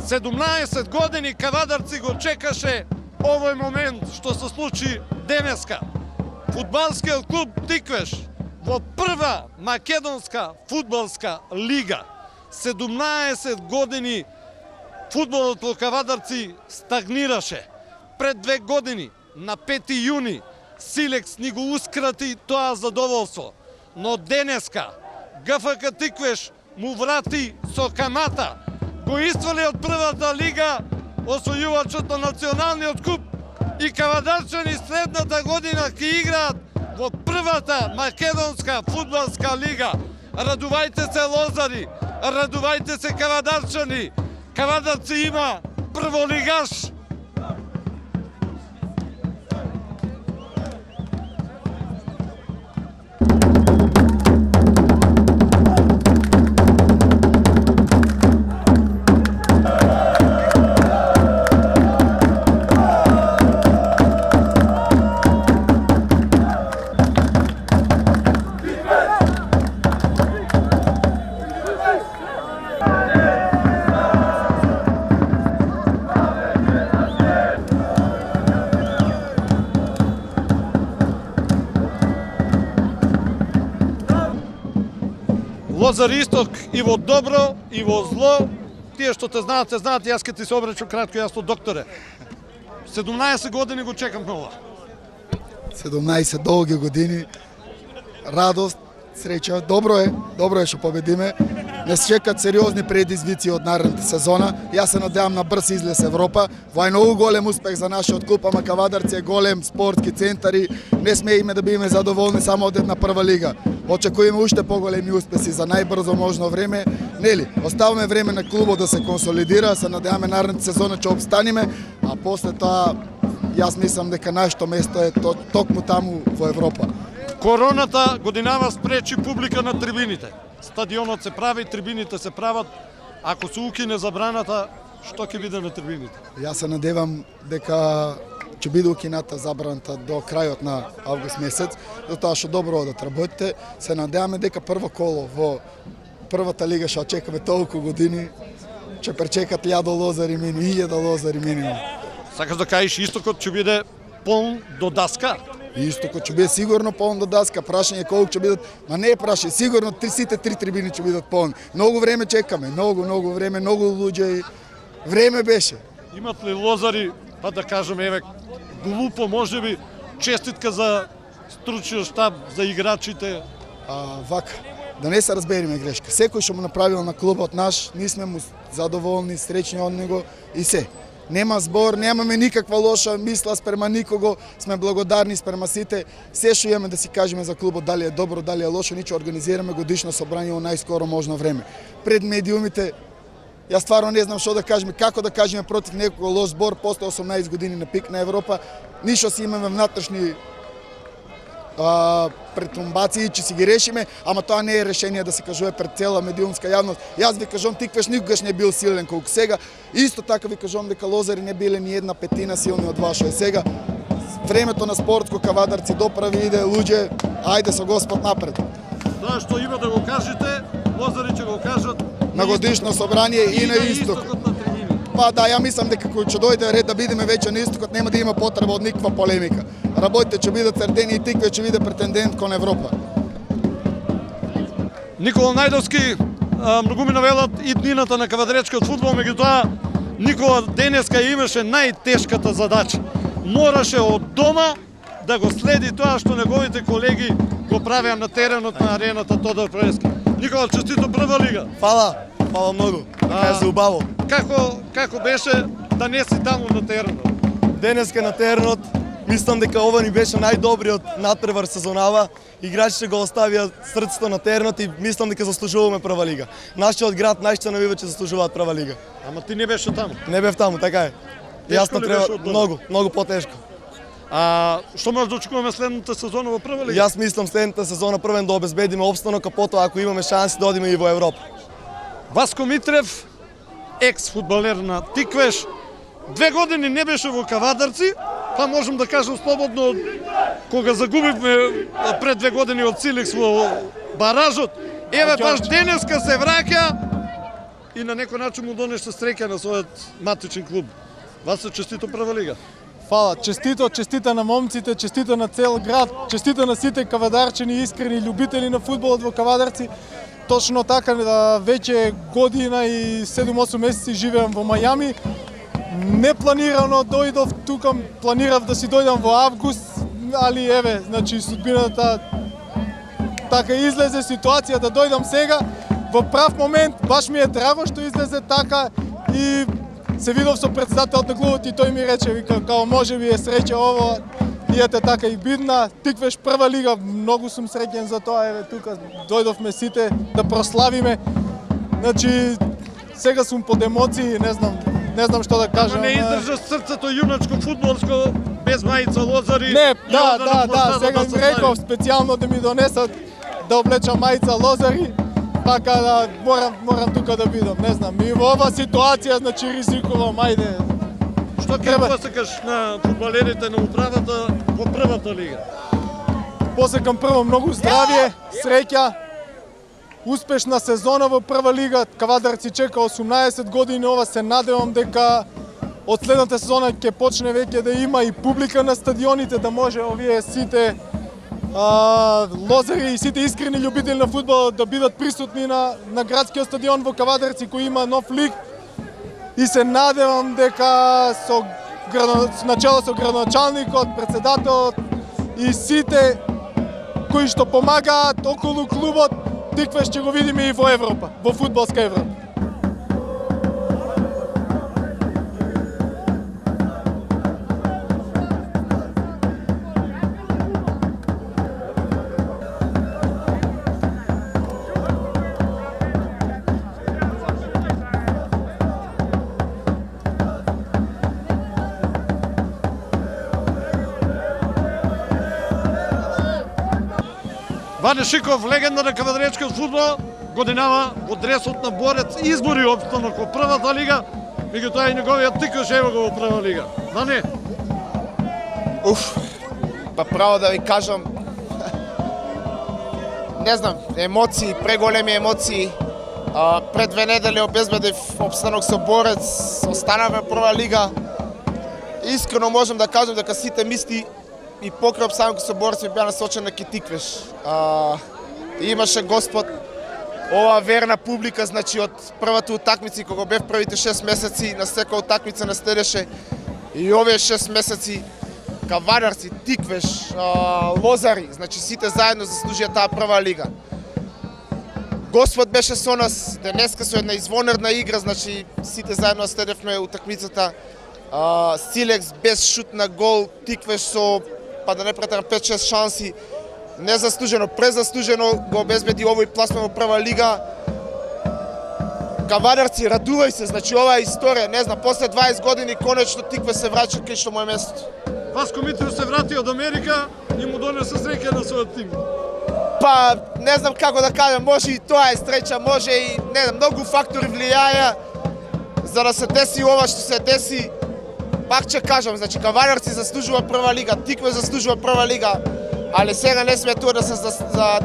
17 години Кавадарци го чекаше овој момент што се случи денеска. Фудбалскиот клуб Тиквеш во прва македонска фудбалска лига. 17 години фудбалот во Кавадарци стагнираше. Пред 2 години, на 5 јуни, Силекс ни го ускрати тоа задоволство. Но денеска ГФК Тиквеш му врати со камата. Го извали од првата лига освојувачот на националниот куп и Кавадарчани следната година ќе играат во првата македонска фудбалска лига. Радувајте се лозари, радувајте се Кавадарчани. Кавадарци има прволигаш. Лозар Исток и во добро, и во зло. Тие што те знаат, јас ке ти се обречу кратко, јас сум докторе. 17 години го чекам на ова. 17 долги години, радост, среќа, добро е што победиме. Не се чекат сериозни предизвици од наредната сезона. Јас се надевам на брз излез Европа. Во е многу голем успех за нашиот клуб, ама Кавадарци е голем спортски центар и не смееме да бидеме задоволни само од една прва лига. Очекуваме уште поголеми успеси за најбрзо можно време. Нели, оставаме време на клубот да се консолидира, се надеваме наредната сезона ќе обстаниме, а после тоа јас мислам дека нашето место е токму таму во Европа. Короната годинава спречи публика на трибините. Стадионот се прави, трибините се прават. Ако се укине забраната, што ќе биде на трибините? Јас се надевам дека ќе биде укината забраната до крајот на август месец, затоа што добро одат работите. Се надеваме дека прво коло во првата лига што чекаме толку години, ќе пречекат 1000 лозари минимум, 1000 лозари минимум. Сакаш да кажеш Истокот ќе биде полн до даска? Истокот ќе биде сигурно полн до даска, прашање колку ќе бидат, ма не е прашање, сигурно сите 3 трибини ќе бидат полни. Многу време чекаме, многу време, многу луѓе и време беше. Имат ли лозари, па да кажеме, еве, глупо можеби, честитка за стручниот штаб, за играчите? Вака, да не се разбериме грешка. Секој што му направил на клубот наш, ние сме му задоволни, среќни од него и се. Нема збор, немаме никаква лоша мисла спрема никого, сме благодарни спрема сите. Се што имаме да си кажеме за клубот, дали е добро, дали е лошо, ниче организираме годишно собрание во најскоро можно време. Пред медиумите, јас стварно не знам што да кажеме, како да кажеме против некого лош збор после 18 години на пик на Европа. Ништо си имаме внатрешни претумбации, че си ги решиме, ама тоа не е решение да се кажува пред цела медиумска јавност. Јас ви кажам, Тиквеш никогаш не бил силен колку сега. Исто така ви кажам дека лозари не биле ни една петина силни од вашо е сега. Времето на спортско Кавадарци доправи иде, луѓе, ајде со Господ напред. Тоа што има да го кажете, лозари ќе го кажат на годишно собрание и на Истокот. Па да, ја мислам дека кога ќе дојде ред да бидеме веќе на Истокот, нема да има потреба од никаква полемика. Работите ќе бидат црдени и Тикве ќе биде претендент кон Европа. Никола Најдовски, многу ми навелат и днината на кавадаречкиот фудбал, меѓутоа Никола денеска имаше најтешката задача. Мораше од дома да го следи тоа што неговите колеги го правеа на теренот на арената Тодор Проески. Никола, честито прва лига. Фала многу. Така е убаво. Како беше да не си таму на теренот? Денеска на теренот, мислам дека ова ни беше најдобриот надпревар сезонава. Играчите го оставија срцето на теренот и мислам дека заслужуваме прва лига. Нашиот град, нашите навивачи заслужуваат прва лига. Ама ти не беше таму? Не бев таму, така е. Јасно треба многу потешко. Што може да очекуваме следната сезона во прва лига? Јас мислам следната сезона првен да обезбедиме опстанок, а потоа ако имаме шанси да одиме и во Европа. Васко Митрев, екс-фудбалер на Тиквеш, 2 години не беше во Кавадарци, па можам да кажам слободно, кога загубивме пред 2 години од Силекс во баражот, еве баш денеска се враќа и на некој начин му донесе среќа на својот матичен клуб. Васе, честито Прва лига. Фала, честито на момците, честито на цел град, честито на сите кавадарчани, искрени љубители на фудбалот во Кавадарци. Точно така, веќе година и 7-8 месеци живеам во Мајами. Непланирано дојдов тука, планирав да си дојдам во август, али еве, значи судбината така излезе ситуација да дојдам сега. Во прав момент, баш ми е драго што излезе така и се видов со председателот на клубот и тој ми рече, вика, као може би е среќа ово, и ете така и бидна, Тиквеш Прва лига, многу сум среќен за тоа, еве тука дојдовме сите да прославиме. Значи, сега сум под емоции, не знам што да кажам. Не издржа срцето јуначко фудбалско без мајца Лозари. Не, да, сега им реков специјално да ми донесат да облечам мајца Лозари. Така да морам тука да бидам, не знам. И во ова ситуација, значи ризикувам, ајде. Што ќе посекаш на фудбалерите на управата во Првата лига? Посекам прво многу здравје, среќа, успешна сезона во Прва лига. Кавадарци чека 18 години, ова се надевам дека од следната сезона ќе почне веќе да има и публика на стадионите, да може овие сите лозари и сите искрени љубители на фудбал да бидат присутни на градскиот стадион во Кавадарци кој има нов лик. И се надевам дека начело со градоначалникот, председателот и сите кои што помагаат околу клубот, Тиквеш ќе го видиме и во Европа, во фудбалска Европа. Ване Шиков, легенда на кавадаречкиот фудбал, годинава во дресот на борец избори опстанок во Првата лига, меѓутоа и неговиот Тиквеш ево го во Прва лига. Ване? Па право да ви кажам, не знам, емоции, преголеми емоции. Пред 2 недели обезбедив опстанок со борец, останавме Прва лига. Искрено можам да кажам дека сите мисли и покрај опстанокот со борец ми беа насочени на Тиквеш. Имаше Господ, ова верна публика, значи од првата утакмица кога бев првите 6 месеци, на секоја утакмица не следеше и овие 6 месеци Кавадарци, Тиквеш, Лозари, значи сите заедно заслужија таа Прва лига. Господ беше со нас, денеска со една извонерна игра, значи сите заедно следевме утакмицата. Силекс без шут на гол, Тиквеш со, па да не претерам, 5-6 шанси. Незаслужено, презаслужено го обезбеди овој пласман во Прва лига. Кавадарци, радувај се, значи ова е историја, не знам, после 20 години конечно Тиквеш се враќа кај што му е место. Васко Митров се врати од Америка и му донесе среќа на својот тим. Па, не знам како да кажам, може и тоа е среќа, може и, не знам, многу фактори влијаја за да се деси ова што се деси. Пак ќе кажам, значи Кавадарци заслужува Прва лига, Тиквеш заслужува Прва лига, али сега не сме тоа да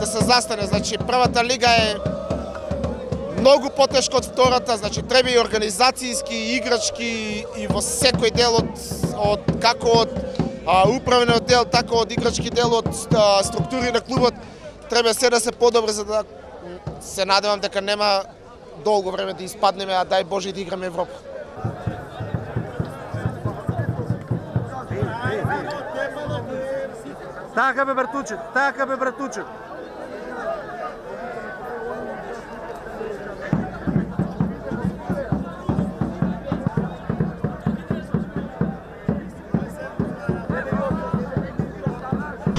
се застане, значи Првата лига е многу потешко од втората, значи треба и организацијски, и играчки и во секој дел од како од управниот дел, така од играчки дел, од структури на клубот, треба се да се подобри за да се надевам дека нема долго време да испаднеме, а дај Боже да играме Европа. Така бе братуче, така бе братуче.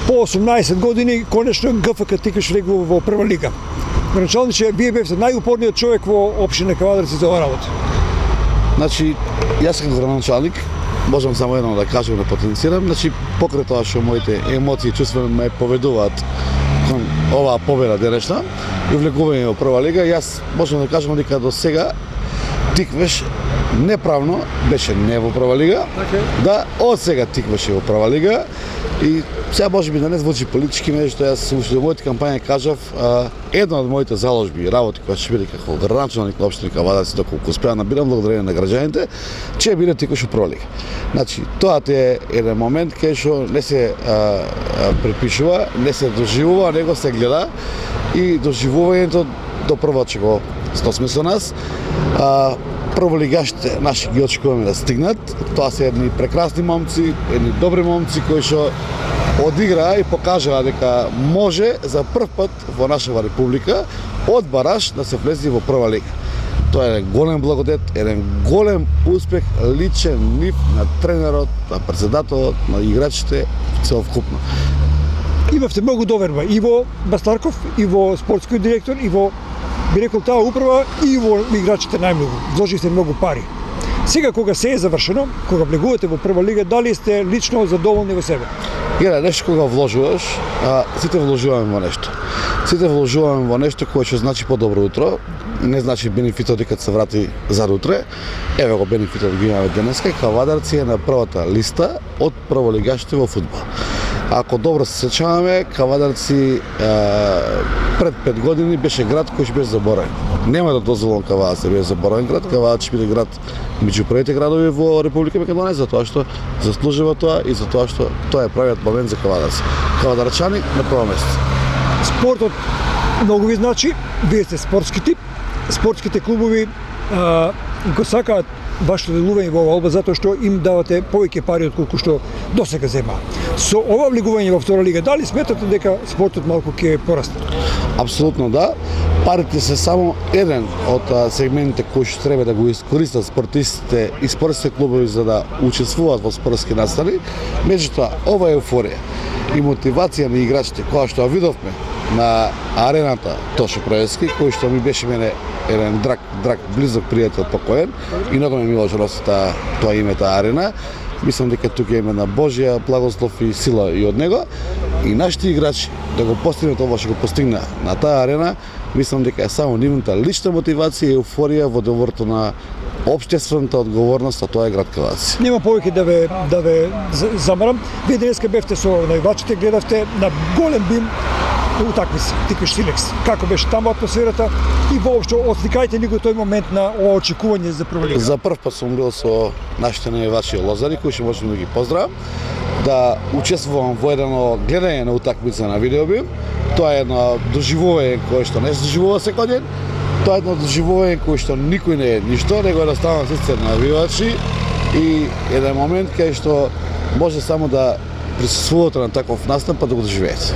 По 18 години конечно ГФК Тиквеш влегува во Прва лига. Градоначалниче, вие бевте најупорниот човек во општина Кавадарци за оваа работа. Значи, јас сум градоначалник, можам само едно да кажам, да потенцирам, значи покрај тоа што моите емоции и чувства ме поведуваат кон оваа победа денешна и влегување во Прва лига, јас можам да кажам дека до сега Тиквеш неправно беше не во Прва лига, да од сега Тиквеш е во Прва лига и Сега може би да не звучи политички, меѓутоа јас уште во мојата кампања кажав, една од моите заложби и работи која ќе биде како градоначалник на општина Кавадарци, доколку успеа набирам благодарение на граѓаните, ќе биде текош Прва лига. Значи, тоа е еден момент кај што не се препишува, не се доживува, него се гледа и доживувањето до прво ќе го сносиме со нас. Прволигашите наши ги очекуваме да стигнат. Тоа се едни прекрасни момци, едни добри момци кои што одиграа и покажаа дека може за прв пат во нашава република од бараж да се влезе во Прва лига. Тоа е еден голем благодет, еден голем успех, личен нив на тренерот, на председателот, на играчите целокупно. Имавте многу доверба и во Бастарков, и во спортскиот директор, и во, би рекол, таа управа, и во играчите најмногу. Вложивте многу пари. Сега кога се е завршено, кога влегувате во Прва лига, дали сте лично задоволни во себе? Геда, нешто кога вложуваш, сите вложуваме во нешто. Сите вложуваме во нешто кое што значи подобро утро, не значи бенефитот дека се врати за утре. Еве го бенефитот ги имаме денеска, Кавадарци е на првата листа од прволигашите во фудбал. Ако добро се сеќаваме, Кавадарци пред 5 години беше град кој ќе беше заборавен. Нема да дозволам Кавадарци да биде заборавен град, Кавадарци ќе биде град меѓу првите градови во Република Македонија, затоа што заслужува тоа и затоа што тоа е правиот момент за Кавадарци. Кавадарчани на прво место. Спортот многу ви значи, вие сте спортски тип, спортските клубови го сакаат вашето делување во ова алба затоа што им давате повеќе пари отколку што досега земаа. Со ова влегување во Втора лига, дали сметате дека спортот малку ќе порасне? Апсолутно да. Парите се само еден од сегментите кои што треба да го искористат спортистите и спортските клубови за да учествуваат во спортски настани. Меѓутоа, ова еуфорија и мотивација на играчите, која што видовме на арената Тошо Проевски, кој што ми беше мене еден драг близок пријател покоен и многу ме мило што носи тоа име таа арена. Мислам дека тука има на Божја благослов и сила и од него. И нашите играчи да го постигнат ова што го постигна на таа арена, мислам дека е само нивната лична мотивација и еуфорија во делото на општествената одговорност, а тоа е град Кавадарци. Нема повеќе да ве замарам. Вие денеска бевте со највачите, гледавте на голем бим утакмица, Тиквеш Силекс. Како беше таму атмосферата и воопшто отсликајте ни го тој момент на ова очекување за Прва лига. За прв пат сум бил со нашите највачи лозари, кои што можам да ги поздравам, да учествувам во едно гледање на утакмица на видеобим. Тоа е едно доживување кое што не се доживува секој ден. Тоа е едно доживување кое што никој не е ништо, него едноставно се навивачи и еден момент кај што може само да присуствувате на таков настан па да го доживеете.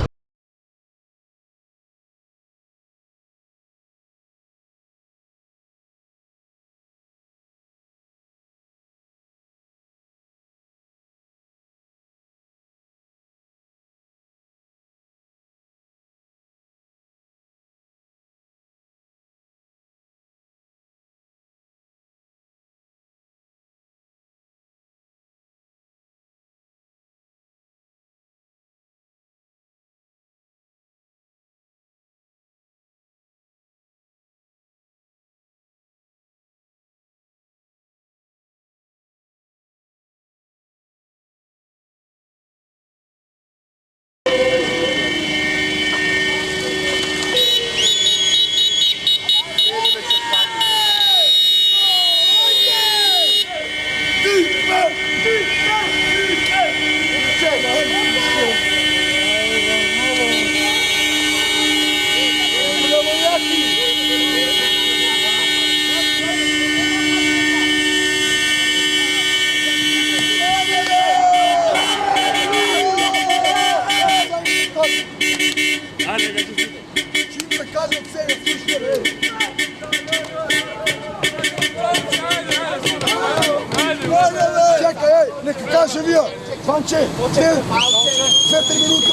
Нека каже вие, Ванче, 2-3 минути,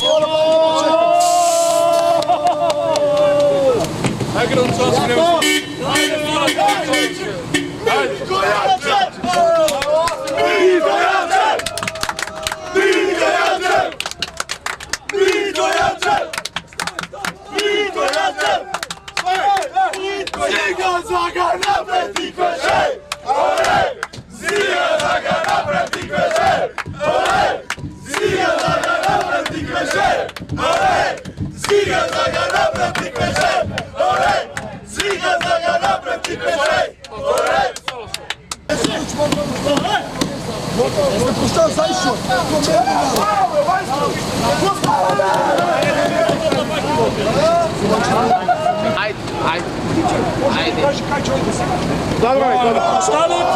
Станот,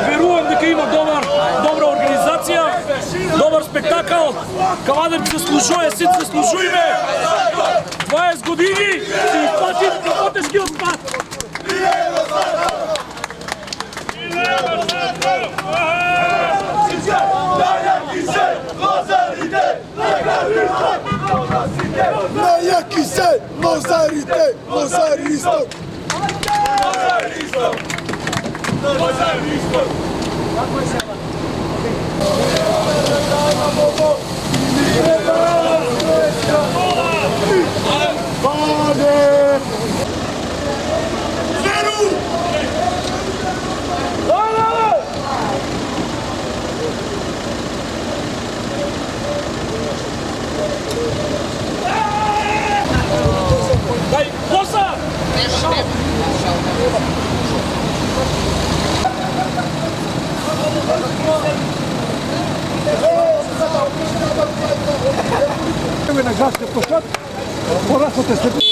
верувам дека има добра организација, добар спектакл. Кавадар заслужува, сите заслужуваме. 20 години се исплати на потешкиот пат. Најаки се, Лозарите, Лозаристок! Дај, коса! На градската площад, порасната след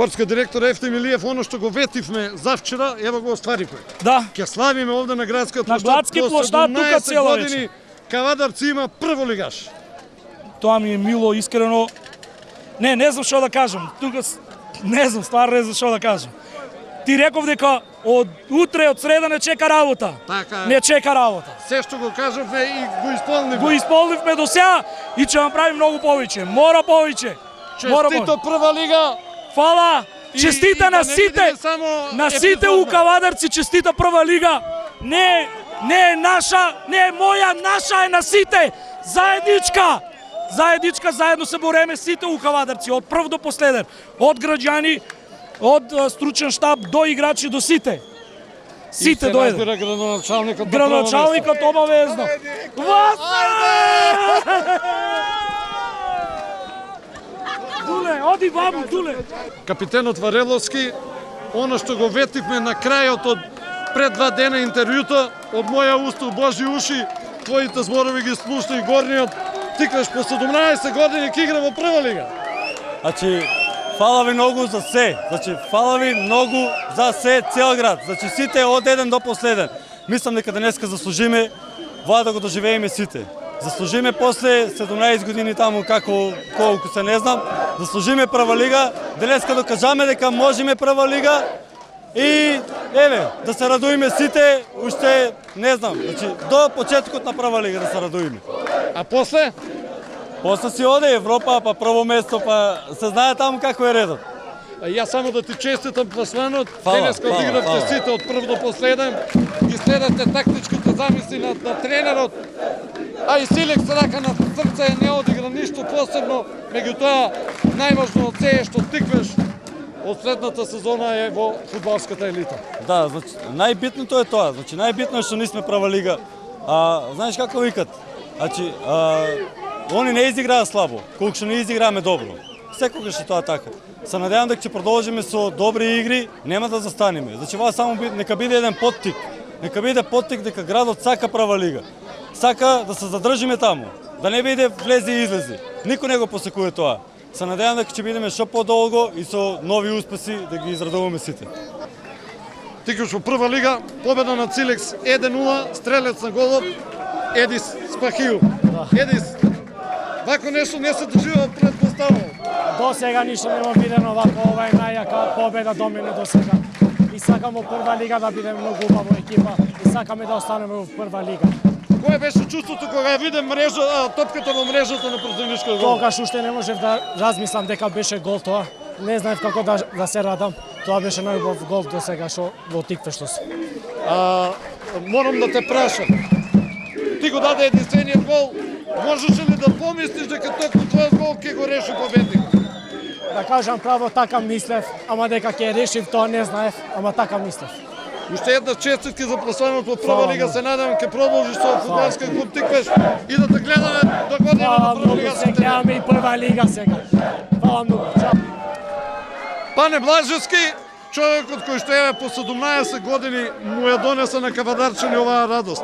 Спортска директор Ефтим Илиев, оно што го ветивме завчера, ево го остваривме. Да. Ќе славиме овде на градскиот На градски площад тука цело вече. Кавадарци има прво лигаш. Тоа ми е мило, искрено. Не знам што да кажам. Тука не знам, стварно не знам што да кажам. Ти реков дека од утре, од среда не чека работа. Така е. Не чека работа. Се што го кажавме и го исполнивме. Го исполнивме до сега и ќе направи многу повеќе. Мора повеќе. Честито прва лига. Фала. Честита на да не сите. видиме само На сите епизодно. у Кавадарци, честита прва лига. Не е наша, не е моја, наша е на сите. Заедничка. Заедничка, заедно се бореме сите у Кавадарци, од прв до последен. Од граѓани, од стручен штаб до играчи до сите. Сите дојде. Разбира градоначалникот. Градоначалникот обавезно. Васа! Дуле, оди бабу, Дуле. Капитенот Вареловски, оно што го ветивме на крајот од пред 2 дена интервјуто, од моја уста у Божи уши, твоите зборови ги слушна и горниот. Тикаш по 17 години ќе игра во прва лига. Значи, фала ви многу за се. Значи, фала ви многу за се цел град. Значи, сите од еден до последен. Мислам дека денеска заслужиме во да го доживееме сите. Заслужиме после 17 години таму колку се не знам, заслужиме прва лига, денеска докажаме дека можеме прва лига и еве, да се радуеме сите, уште не знам, значи до почетокот на прва лига да се радуеме. А после? После си оде Европа, па прво место, па се знае таму како е редот. Јас само да ти честитам пласманот. Фала, Денеска фала, одигравте фала. сите од прв до последен. Ги следате тактичките замисли на тренерот. А и Силекс рака на срце не одигра ништо посебно. Меѓутоа, најважно од се е што Тиквеш од следната сезона е во фудбалската елита. Да, значи, најбитното е тоа. Значи, најбитно е што не сме прва лига. Знаеш како викат? Значи, они не изиграа слабо, колку што не изиграаме добро. Секогаш е тоа така. Се надевам дека ќе продолжиме со добри игри, нема да застанеме. Значи, ова само нека биде еден поттик. Нека биде поттик дека градот сака прва лига. Сака да се задржиме таму, да не биде влези и излези. Никој не го посекува тоа. Се надевам дека ќе бидеме што подолго и со нови успеси да ги израдуваме сите. Тиквеш во прва лига, победа на Силекс 1-0, стрелец на голот Едис Спахију. Едис, вако нешто не се дожива предпоставно. До сега ништо нема видено вако, ова е најака победа до мене до сега. И сакам во прва лига да бидеме многу убава екипа и сакаме да останеме во прва лига. Кое беше чувството кога виде топката во мрежата на противничкиот гол? Тогаш уште не можев да размислам дека беше гол тоа. Не знаев како да се радам. Тоа беше најубав гол до сега што во Тиквештос. Морам да те прашам. Ти го даде единствениот гол. Можеше ли да помислиш дека токму твојот гол ќе го реши победник? Да кажам право, така мислев, ама дека ќе решив тоа не знаев, ама така мислев. Уште една честитки за пласманот во прва Фала лига, многу. се надевам ќе продолжиш со фудбалски клуб Тиквеш и да те гледаме до година на Фала прва многу, лига. се гледаме и прва лига сега. Фала многу. Чао. Пане Блажевски, човекот кој што е по 17 години му ја донесе на Кавадарчани оваа радост.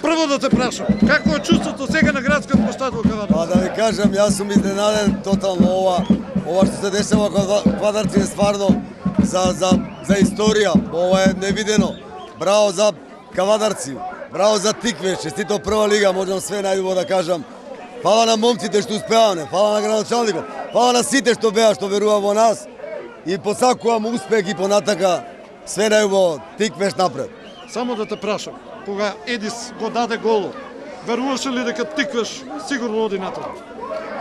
Прво да те прашам, како е чувството сега на градскиот площад во Кавадарчани? Да ви кажам, јас сум изненаден тотално ова што се дешава во Квадарци е стварно за историја. Ова е невидено. Браво за Кавадарци, браво за Тиквеш, честито прва лига, можам све најубаво да кажам. Фала на момците што успеаваме, фала на градоначалникот, фала на сите што беа, што верува во нас. И посакувам успех и понатака све најубаво, Тиквеш напред. Само да те прашам, кога Едис го даде голот, веруваше ли дека Тиквеш сигурно оди натаму?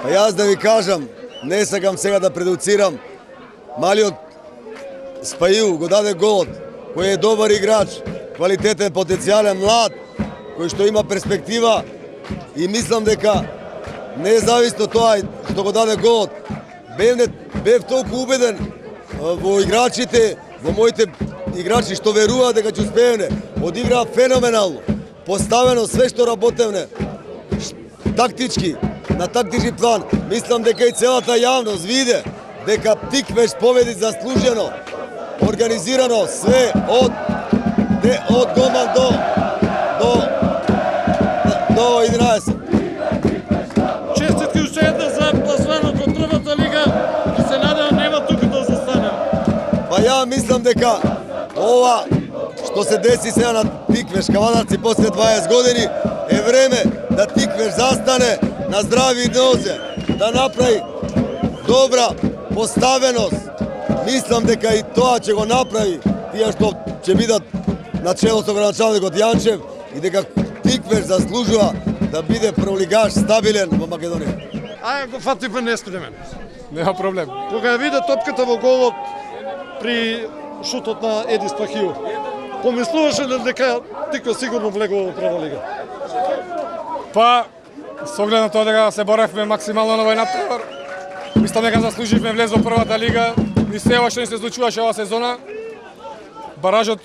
Па јас да ви кажам, не сакам сега да предуцирам, малиот Спају го даде голот, кој е добар играч, квалитетен, потенцијален, млад, кој што има перспектива и мислам дека независно тоа што го даде голот, бев толку убеден во играчите, во моите играчи што веруваат дека ќе успееме, одиграа феноменално, поставено све што работевне, тактички, на тактички план, мислам дека и целата јавност виде дека Тиквеш победи заслужено, организирано, све од голман до 11. Честитки уште една за пласманот во првата лига и се надевам нема тука да застане. Па ја мислам дека ова што се деси сега на Тиквеш Кавадарци после 20 години е време да Тиквеш застане на здрави нозе, да направи добра поставеност. Мислам дека и тоа ќе го направи тие што ќе бидат на чело со градоначалникот Јанчев и дека Тиквеш заслужува да биде прволигаш стабилен во Македонија. Ајде го фатиме нестремен. Нема проблем. Кога ја виде топката во голот при шутот на Едис Спахију, помислуваше ли дека Тиквеш сигурно влегува во прва лига? Па, со оглед на тоа дека се боревме максимално на овој натпревар, мислам дека заслуживме влез во првата лига. Ни се ова што ни се случуваше оваа сезона, баражот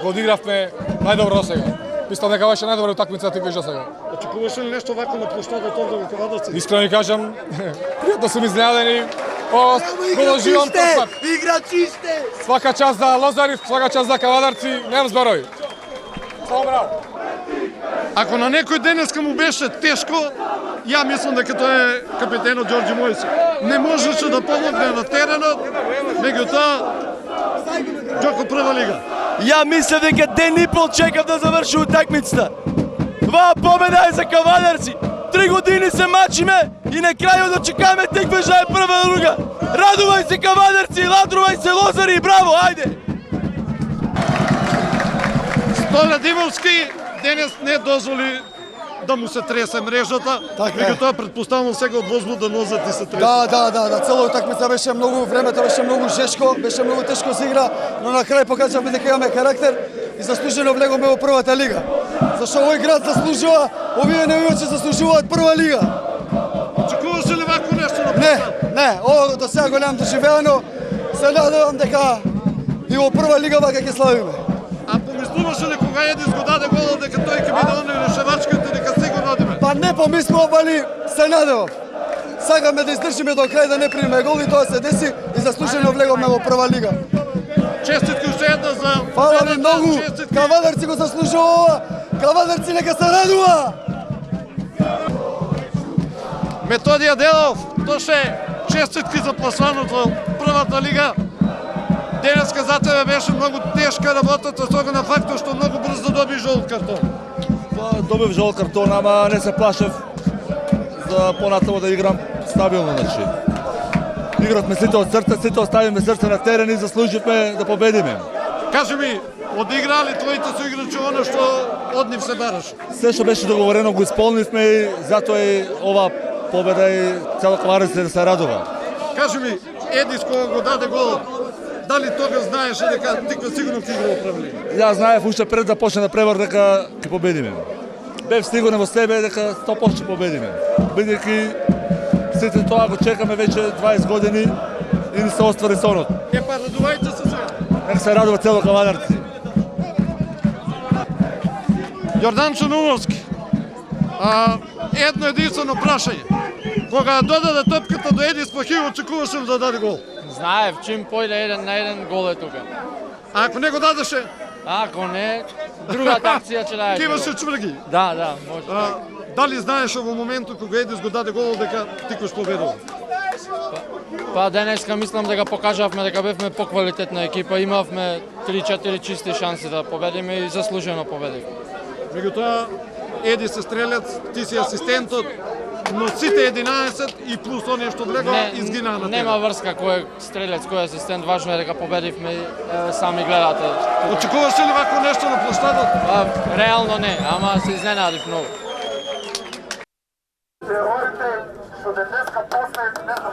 го одигравме најдобро до сега. Мислам дека беше најдобра утакмица Тиквеш до сега. Очекуваше ли нешто вако на площадот овде во Кавадарци? Искрено ви кажам, пријатно сум изненаден и го доживам прв пат. Играчисте! Свака част за Лозарев, свака част за Кавадарци, немам зборови. Само браво. Ако на некој денеска му беше тешко, ја мислам дека тоа е капитенот Ѓорѓи Мојсиев. Не можеше да помогне на теренот, меѓутоа Ѓоко прва лига. Ја мислев дека ден и пол чекав да заврши утакмицата. Два победа е за Кавадарци. 3 години се мачиме и на крајот дочекаме Тиквеш да е прва лига. Радувај се Кавадарци, ладрувај се Лозари, браво, ајде! Столе Димовски денес не дозволи да му се тресе мрежата, Така е. меѓутоа претпоставувам сега од возбуда нозет ти се тресе. Да, цело утакмица беше многу, времето беше многу жешко, беше многу тешко се игра, но на крај покажавме дека имаме карактер и заслужено влегоме во првата лига. Зашто овој град заслужува, овие навивачи заслужуваат прва лига. Очекуваше ли вако нешто на Не, ово до сега го немам доживеано, се надевам дека и во прва лига вака ќе славиме. А помислуваше ли кога Едис го даде голот дека тој ќе биде оној решавачката дека сигурно одиме? Па не помислувам, али се надевам. Сакаме да издржиме до крај да не примеме гол и тоа се деси и заслужено влеговме во прва лига. Честитки уште една за... Фала ви многу, Кавадарци го заслужува, Кавадарци нека се радува! Методија Делов, тоше честитки за пласуваното во првата лига. Денеска за тебе беше многу тешка работата, тога на фактот што многу брзо доби жолт картон. Добив жолт картон, ама не се плашев за понатаму да играм стабилно, значи. Игравме сите од срце, сите оставиме срце на терен и заслуживме да победиме. Кажи ми, одиграли твоите соиграчи оно што од нив се бараше? Се што беше договорено го исполнивме и затоа и ова победа и цела Кавадарци да се радува. Кажи ми, Едис кога го даде голот, дали тога знаеше дека Тиква сигурно ќе игра во прва лига? Ја знаев уште пред да почне да превар дека ќе победиме. Бев сигурен во себе дека 100% ќе победиме. Бидејќи сите тоа го чекаме веќе 20 години и не се оствари сонот. Па радувајте се сега. Нека се радува цело Кавадарци. Јордан Чанумовски, едно единствено прашање. Кога додаде топката до Едис Пахил, очекуваше да даде гол? Знаев, чим појде еден на еден гол е тука. А ако не го дадеше? Ако не, другата акција ќе даде. Киваше чврги? Да, може. Дали знаеше во моментот кога Едис го даде гол дека Тикваш победува? Па денеска мислам дека покажавме дека бевме поквалитетна екипа, имавме 3-4 чисти шанси да победиме и заслужено победивме. Меѓутоа, Едис е стрелец, ти си асистентот, но сите 11 и плюс оние што влегоа изгинаа на терен. Нема врска кој е стрелец, кој е асистент, важно е дека победивме и сами гледате. Очекуваш ли вако нешто на площадот? Реално не, ама се изненадив многу. Што денеска после, не знам,